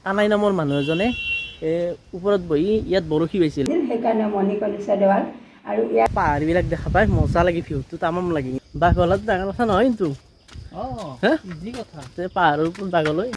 কানাই নামৰ মানুহ এজনে ওপৰত বহি ইয়াত বৰশী বাইছিল সেইকাৰণে মণিকলিছা দেৱাল আৰু ইয়াত পাহাৰবিলাক দেখা পাই মজা লাগি ভিউটো তামাম লাগি বাঘ হলাত ডাঙৰ কথা নহয় কিন্তু ইজি কথা পাহাৰৰ ওপৰত বাঘলৈ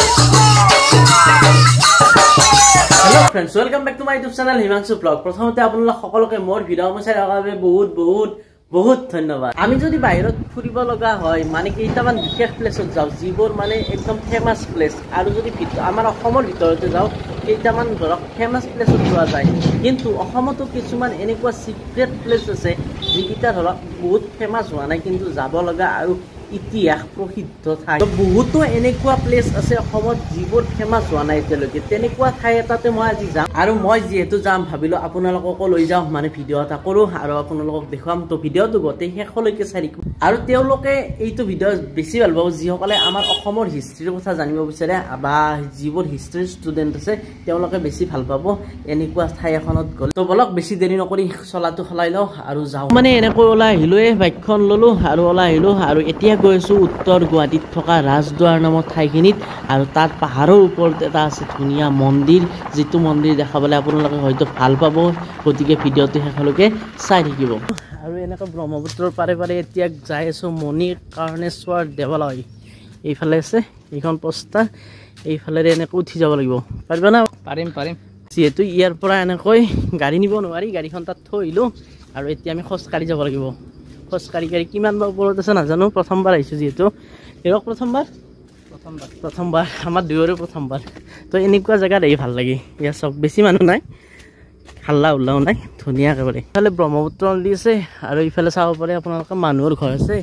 hello' friends welcome back to my YouTube channel Himanshu blog প্ৰথমতে আপোনালোক সকলোকে মোৰ ভিডিঅ' চাই থকাৰ বাবে বহুত বহুত বহুত ধন্যবাদ আমি যদি বাহিৰত ফুৰিব লগা হয় মানে কেইটামান বিশেষ প্লেছত যাওঁ যিবোৰ মানে একদম ফেমাছ প্লেছ আৰু যদি আমাৰ অসমৰ ভিতৰতে যাওঁ কেইটামান ধৰক ফেমাছ প্লেছত যোৱা যায় কিন্তু অসমতো কিছুমান এনেকুৱা চিক্ৰেট প্লেছ আছে যিকেইটা ধৰক বহুত ফেমাছ হোৱা নাই কিন্তু যাব লগা আৰু ইতিহাস প্ৰসিদ্ধ ঠাই বহুতো এনেকুৱা প্লেছ আছে অসমত যিবোৰ ফেমাছ হোৱা নাই এতিয়ালৈকে তেনেকুৱা ঠাই এটাতে মই আজি যাম আৰু মই যিহেতু যাম ভাবিলোঁ আপোনালোককো লৈ যাওঁ মানে ভিডিঅ' এটা কৰোঁ আৰু আপোনালোকক দেখুৱাম তো ভিডিঅ'টো গোটেই শেষলৈকে চাই থাকিব আৰু তেওঁলোকে এইটো ভিডিঅ' বেছি ভাল পাব যিসকলে আমাৰ অসমৰ হিষ্ট্ৰীৰ কথা জানিব বিচাৰে বা যিবোৰ হিষ্ট্ৰীৰ ষ্টুডেণ্ট আছে তেওঁলোকে বেছি ভাল পাব এনেকুৱা ঠাই এখনত গ'লে তো বলক বেছি দেৰি নকৰি চলাটো সলাই লওঁ আৰু যাওঁ মানে এনেকৈ ওলাই আহিলোঁৱে বাইকখন ল'লোঁ আৰু ওলাই আহিলোঁ আৰু এতিয়া গৈছোঁ উত্তৰ গুৱাহাটীত থকা ৰাজদুৱাৰ নামৰ ঠাইখিনিত আৰু তাত পাহাৰৰ ওপৰত এটা আছে ধুনীয়া মন্দিৰ যিটো মন্দিৰ দেখাবলৈ আপোনালোকে হয়তো ভাল পাব গতিকে ভিডিঅ'টো শেষলৈকে চাই থাকিব আৰু এনেকৈ ব্ৰহ্মপুত্ৰৰ পাৰে পাৰে এতিয়া যাই আছোঁ মণিকৰ্ণেশ্বৰ দেৱালয় এইফালে আছে এইখন পষ্টা এইফালেৰে এনেকৈ উঠি যাব লাগিব পাৰিবা না পাৰিম যিহেতু ইয়াৰ পৰা এনেকৈ গাড়ী নিব নোৱাৰি গাড়ীখন তাত থৈ আহিলোঁ আৰু এতিয়া আমি খোজকাঢ়ি যাব লাগিব খোজকাঢ়ি কিমান বা ওপৰত আছে নাজানো প্ৰথমবাৰ আহিছোঁ যিহেতু হিৰক প্ৰথমবাৰ আমাৰ দুয়োৰে প্ৰথমবাৰ তো এনেকুৱা জেগাত আহি ভাল লাগে ইয়াত চব বেছি মানুহ নাই হাল্লা উল্লাও নাই ধুনীয়া একেবাৰে ইফালে ব্ৰহ্মপুত্ৰ নদী আছে আৰু ইফালে চাব পাৰে আপোনালোকে মানুহৰ ঘৰ আছে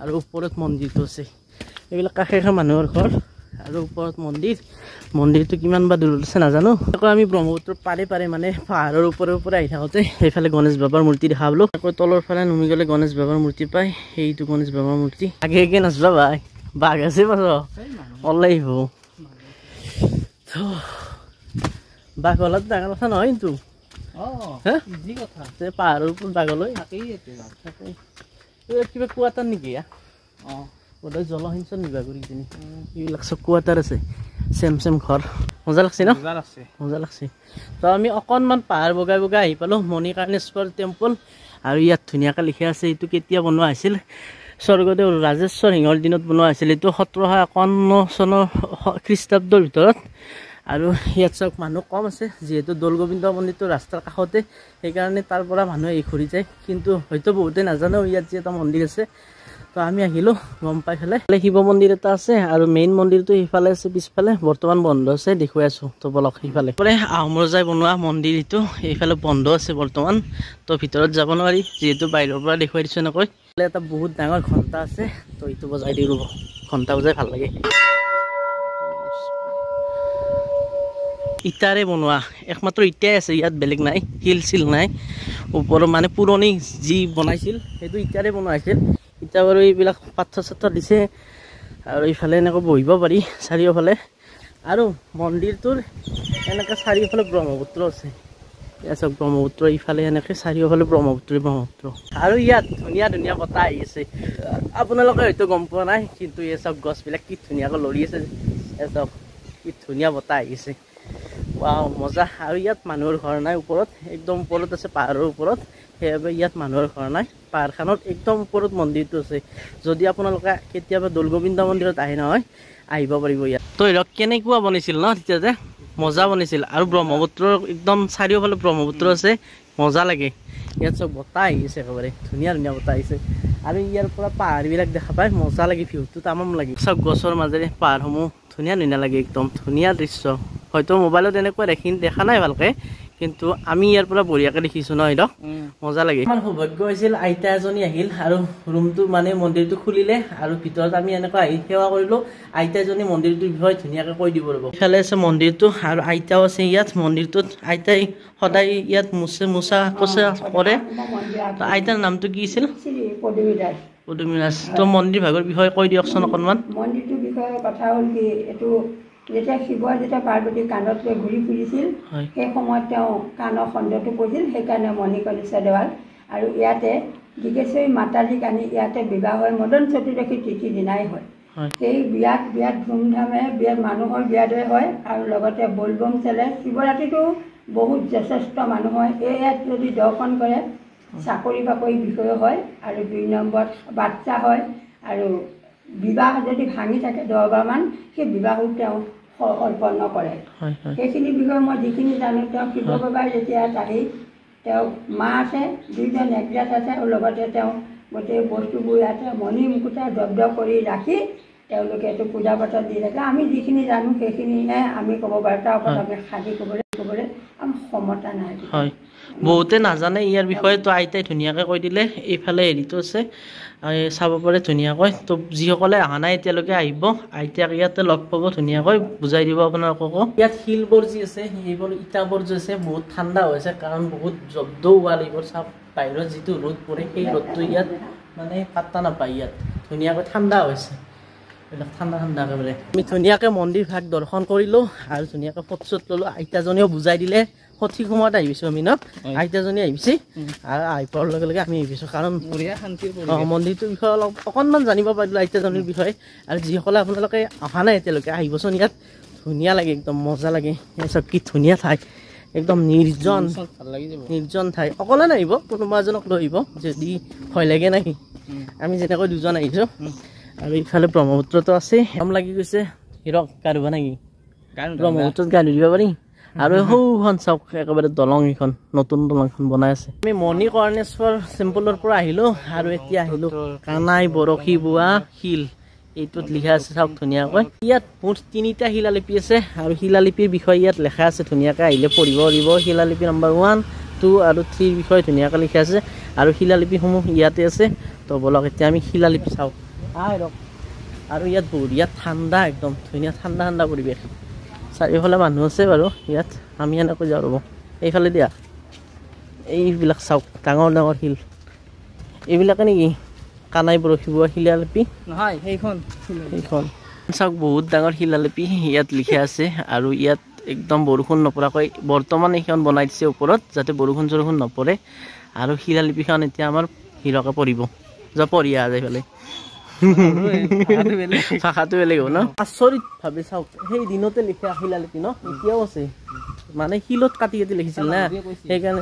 আৰু ওপৰত মন্দিৰটো আছে এইবিলাক কাষে কাষে মানুহৰ ঘৰ আৰু ওপৰত মন্দিৰটো কিমান বা দূৰত আছে নাজানো আকৌ আমি ব্ৰহ্মপুত্ৰৰ পাৰে মানে পাহাৰৰ ওপৰে আহি থাকোঁতে সেইফালে গণেশ বাবাৰ মূৰ্তি দেখা পালোঁ আকৌ তলৰ ফালে নুমি গ'লে গণেশ বাবাৰ মূৰ্তি পায় সেইটো গণেশ বাবাৰ মূৰ্তি আগে নাচবা ভাই বাঘ আছে পাছ ওলাই আহিব বাঘ হলাত ডাঙৰ কথা নহয় কিন্তু পাহাৰৰ ওপৰত বাঘলৈ কিবা কোৱাটাৰ নেকি বোধহয় জলসিঞ্চন বিভাগ কৰি কিনে এইবিলাক চব কোৱাটাৰ আছে চেম ঘৰ মজা লাগছে ন মজা লাগছে তো আমি অকণমান পাহাৰ বগাই আহি পালোঁ মণিকৰ্ণেশ্বৰ টেম্পল আৰু ইয়াত ধুনীয়াকৈ লিখা আছে এইটো কেতিয়া বনোৱা হৈছিল স্বৰ্গদেউ ৰাজেশ্বৰ সিঙৰ দিনত বনোৱা হৈছিল এইটো 1751 চনৰ খ্ৰীষ্টাব্দৰ ভিতৰত আৰু ইয়াত চব মানুহ কম আছে যিহেতু দৌল গোবিন্দ মন্দিৰটো ৰাস্তাৰ কাষতে সেইকাৰণে তাৰ পৰা মানুহে এই ঘূৰি যায় কিন্তু হয়তো বহুতে নাজানে ইয়াত যে এটা মন্দিৰ আছে তো আমি আহিলোঁ গম পাই পেলাই শিৱ মন্দিৰ এটা আছে আৰু মেইন মন্দিৰটো সিফালে আছে পিছফালে বৰ্তমান বন্ধ আছে দেখুৱাই আছোঁ তো বলক সিফালে আহোম ৰজাই বনোৱা মন্দিৰ এইটো এইফালে বন্ধ আছে বৰ্তমান তো ভিতৰত যাব নোৱাৰি যিহেতু বাহিৰৰ পৰা দেখুৱাই দিছোঁ এনেকৈ এটা বহুত ডাঙৰ ঘণ্টা আছে তো এইটো বজাই দি ৰ'ব ঘণ্টা বজাই ভাল লাগে ইটাৰে বনোৱা একমাত্ৰ ইটাই আছে ইয়াত বেলেগ নাই শিল নাই ওপৰত মানে পুৰণি যি বনাইছিল সেইটো ইটাৰে বনোৱা হৈছিল এতিয়া বাৰু এইবিলাক পাথৰ দিছে আৰু ইফালে এনেকৈ বহিব পাৰি চাৰিওফালে আৰু মন্দিৰটোৰ এনেকৈ চাৰিওফালে ব্ৰহ্মপুত্ৰ আছে ইয়াত চব ব্ৰহ্মপুত্ৰ ইফালে এনেকৈ চাৰিওফালে ব্ৰহ্মপুত্ৰ আৰু ইয়াত ধুনীয়া বতাহ আহি আছে আপোনালোকে হয়তো গম পোৱা নাই কিন্তু এই চব গছবিলাক কি ধুনীয়াকৈ লৰি আছে চব কি ধুনীয়া বতাহ আহি আছে ৱাও মজা আৰু ইয়াত মানুহৰ ঘৰ নাই ওপৰত একদম ওপৰত আছে পাহাৰৰ ওপৰত সেইবাবে ইয়াত মানুহৰ ঘৰ নাই পাহাৰখনত একদম ওপৰত মন্দিৰটো আছে যদি আপোনালোকে কেতিয়াবা দৌল গোবিন্দ মন্দিৰত আহে নহয় আহিব পাৰিব ইয়াত তো হিৰক কেনেকুৱা বনাইছিল ন তেতিয়া যে মজা বনাইছিল আৰু ব্ৰহ্মপুত্ৰৰ একদম চাৰিওফালে ব্ৰহ্মপুত্ৰ আছে মজা লাগে ইয়াত চব বতাহ আহিছে একেবাৰে ধুনীয়া বতাহ আহিছে আৰু ইয়াৰ পৰা পাহাৰবিলাক দেখা পাই মজা লাগে ভিউটো তামাম লাগে চব গছৰ মাজেৰে পাহাৰসমূহ ধুনীয়া লাগে একদম ধুনীয়া দৃশ্য হয়তো মোবাইলত এনেকুৱা দেখা নাই ভালকে কিন্তু আমি ইয়াৰ পৰা বঢ়িয়াকৈ দেখিছোঁ ন এইটো মজা লাগে আমাৰ সৌভাগ্য হৈছিল আইতা এজনী আহিল আৰু ৰুমটো মানে মন্দিৰটো খুলিলে আৰু ভিতৰত আমি এনেকৈ আহি সেৱা কৰিলোঁ আইতা এজনী মন্দিৰটোৰ বিষয়ে ধুনীয়াকৈ কৈ দিব ৰ'ব ইফালে আছে মন্দিৰটো আৰু আইতাও আছে ইয়াত মন্দিৰটোত আইতাই সদায় ইয়াত মোচা কৰে আইতাৰ নামটো কি আছিল পদুমী দাস তো মন্দিৰ ভাগৰ বিষয়ে কৈ দিয়কচোন অকণমান মন্দিৰটোৰ বিষয়ে কথা হ'ল কি এইটো যেতিয়া শিৱই পাৰ্বতীৰ কাণত লৈ ঘূৰি ফুৰিছিল সেই সময়ত তেওঁ কাণৰ খণ্ডটো পৰিছিল সেইকাৰণে মণিকৰ্ণেশ্বৰ দেৱাল আৰু ইয়াতে ডিগেশ্বৰী মাতাজীক আনি ইয়াতে বিবাহ হয় মদন চতুৰ্দশী তিথি দিনাই হয় সেই বিয়াত ধুমধামে বিয়াত মানুহৰ বিয়া দৰে হয় আৰু লগতে বলবম চলে শিৱৰাত্ৰিটো বহুত যথেষ্ট মানুহ হয় ইয়াত যদি দৰ্শন কৰে চাকৰি বাকৰি বিষয় হয় আৰু 2 নম্বৰত বাচ্চা হয় আৰু বিবাহ যদি ভাঙি থাকে 10বাৰমান সেই বিবাহো তেওঁ অৰ্পণ কৰে সেইখিনি বিষয়ে মই যিখিনি জানো তেওঁ শিৱ বাবাই যেতিয়া আহি তেওঁ মা আছে 2জন একজাত আছে আৰু লগতে তেওঁ গোটেই বস্তুবোৰ ইয়াতে মণি মুকুতা জব্দ কৰি ৰাখি তেওঁলোকে এইটো পূজা পাতল দি থাকে আমি যিখিনি জানো সেইখিনিহে আমি ক'ব পাৰোঁ তাৰ ওপৰত আমি সাজি ক'বলৈ আমি ক্ষমতা নাই হয় বহুতে নাজানে ইয়াৰ বিষয়ে তো আইতাই ধুনীয়াকৈ কৈ দিলে এইফালে হেৰিটো আছে চাব পাৰে ধুনীয়াকৈ তো যিসকলে অহা নাই এতিয়ালৈকে আহিব আইতাক ইয়াতে লগ পাব ধুনীয়াকৈ বুজাই দিব আপোনালোককো ইয়াত শিলবোৰ যি আছে সেইবোৰ ইটাবোৰ যি আছে বহুত ঠাণ্ডা হৈছে কাৰণ বহুত জব্দ ৱাল এইবোৰ চাপ বাহিৰত যিটো ৰ'দ পৰে সেই ৰ'দটো ইয়াত মানে পাত্তা নাপায় ইয়াত ধুনীয়াকৈ ঠাণ্ডা হৈছে ঠাণ্ডা একেবাৰে আমি ধুনীয়াকৈ মন্দিৰ ভাগ দৰ্শন কৰিলোঁ আৰু ধুনীয়াকৈ ফটো চট ল'লোঁ আইতাজনীও বুজাই দিলে সঠিক সময়ত আহিছোঁ আমি ন আইতাজনী আহিছে আৰু আহি পোৱাৰ লগে লগে আমি আহিছোঁ কাৰণ মন্দিৰটোৰ বিষয়ে অকণমান জানিব পাৰিলোঁ আইতাজনীৰ বিষয়ে আৰু যিসকলে আপোনালোকে অহা নাই এতিয়ালৈকে আহিবচোন ইয়াত ধুনীয়া লাগে একদম মজা লাগে চব কি ধুনীয়া ঠাই একদম নিৰ্জন ঠাই অকলে নাহিব কোনোবা এজনক লৈ আহিব যদি ভয় লাগে নাই আমি যেনেকৈ 2জন আহিছোঁ আৰু ইফালে ব্ৰহ্মপুত্ৰটো আছে কাম লাগি গৈছে হিৰক গা ধুব নেকি ব্ৰহ্মপুত্ৰত গা ধুই দিব পাৰি আৰু সৌখন চাওক একেবাৰে দলং এইখন নতুন দলংখন বনাই আছে আমি মণি কৰ্ণেশ্বৰ চেম্পলৰ পৰা আহিলোঁ আৰু এতিয়া আহিলোঁ কানাই বৰশী বোৱা শিল এইটোত লিখা আছে চাওক ধুনীয়াকৈ ইয়াত মুঠ 3টা শিলালিপি আছে আৰু শিলালিপিৰ বিষয়ে ইয়াত লেখা আছে ধুনীয়াকৈ আহিলে পঢ়িব পাৰিব শিলালিপি নম্বৰ 1, 2 আৰু 3 বিষয়ে ধুনীয়াকৈ লিখা আছে আৰু শিলালিপিসমূহ ইয়াতে আছে তো বলক এতিয়া আমি শিলালিপি চাওঁ আৰু ইয়াত বঢ়িয়া ঠাণ্ডা একদম ধুনীয়া ঠাণ্ডা পৰিৱেশ চাৰিওফালে মানুহ আছে বাৰু ইয়াত আমি এনেকৈ যাওঁ ৰ'ব এইফালে দিয়া এইবিলাক চাওক ডাঙৰ শিল এইবিলাকে নেকি কানাই বৰশী বোৱা শিলালিপি নহয় সেইখন চাওক বহুত ডাঙৰ শিলালিপি ইয়াত লিখা আছে আৰু ইয়াত একদম বৰষুণ নপৰাকৈ বৰ্তমান এইখন বনাই দিছে ওপৰত যাতে বৰষুণ নপৰে আৰু শিলালিপিখন এতিয়া আমাৰ হিৰকে পৰিব যা পঢ়ি আহা যায় ফেলে ভাষাটো বেলেগ হ'ব ন আচৰিত ভাবে চাওক সেই দিনতে লিখা শিলালিপি ন এতিয়াও আছে মানে শিলত কাটি লিখিছিল না সেইকাৰণে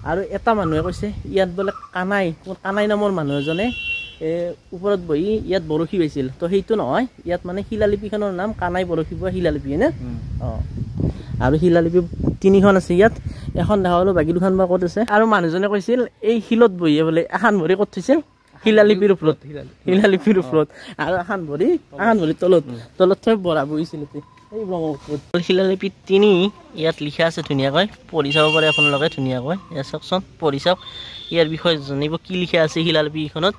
আৰু এটা মানুহে কৈছে ইয়াত বোলে কানাই নামৰ মানুহ এজনে ওপৰত বহি ইয়াত বৰশী পাইছিল তো সেইটো নহয় ইয়াত মানে শিলালিপিখনৰ নাম কানাই বৰশী বোৱা শিলালিপি নে আৰু শিলালিপি 3খন আছে ইয়াত এখন দেখালো বাকী 2খন বা ক'ত আছে আৰু মানুহজনে কৈছিল এই শিলত বহিয়ে বোলে এখন ভৰি ক'ত থৈছিল শিলালিপিৰ ওপৰত আৰু এখন ভৰি তলত থৈ বৰা বহিছিল এই ব্ৰহ্মপুত্ৰত শিলালিপি 3 ইয়াত লিখা আছে ধুনীয়াকৈ পঢ়ি চাব পাৰে আপোনালোকে ধুনীয়াকৈ ইয়াত চাওকচোন পঢ়ি চাওক ইয়াৰ বিষয়ে জানিব কি লিখা আছে শিলালিপিখনত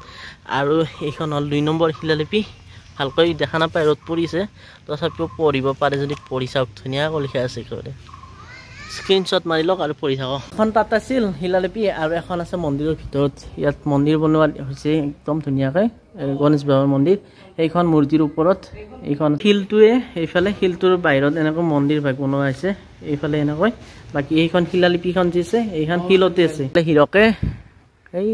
আৰু এইখন হ'ল 2 নম্বৰ শিলালিপি ভালকৈ দেখা নাপায় ৰ'দ পৰিছে তথাপিও পঢ়িব পাৰে যদি পঢ়ি চাওক ধুনীয়াকৈ লিখা আছে একেবাৰে স্ক্ৰীনশ্বট মাৰি লওক আৰু পঢ়ি থাকক এখন তাত আছিল শিলালিপি আৰু এখন আছে মন্দিৰৰ ভিতৰত ইয়াত মন্দিৰ বনোৱা হৈছে একদম ধুনীয়াকৈ গণেশ বাবাৰ মন্দিৰ এইখন মূৰ্তিৰ ওপৰত এইখন শিলটোৱে এইফালে শিলটোৰ বাহিৰত এনেকৈ মন্দিৰ ভাগ বনোৱা হৈছে এইফালে এনেকৈ বাকী এইখন শিলালিপিখন যি আছে এইখন শিলতে আছে হিৰকে এই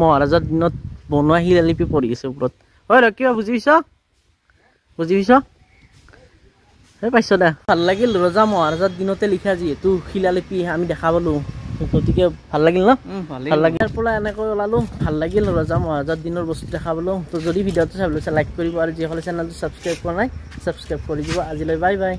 মহাৰাজাৰ দিনত বনোৱা শিলালিপি পঢ়ি আছে ওপৰত হয় কিবা বুজি পাইছ পাইছ দে ভাল লাগিল ৰজা মহাৰাজাৰ দিনতে লিখা যিহেতু শিলালিপি আমি দেখা পালো গতিকে ভাল লাগিল ন ভাল লাগিল ইয়াৰ পৰা এনেকৈ ওলালো ভাল লাগিল ৰজা মহাৰাজাৰ দিনৰ বস্তু দেখা পালো তো যদি ভিডিঅ'টো চাবলৈ লাইক কৰিব আৰু যিসকলে চেনেলটো ছাবস্ক্ৰাইব কৰা নাই ছাবস্ক্ৰাইব কৰি দিব আজিলৈ বাই বাই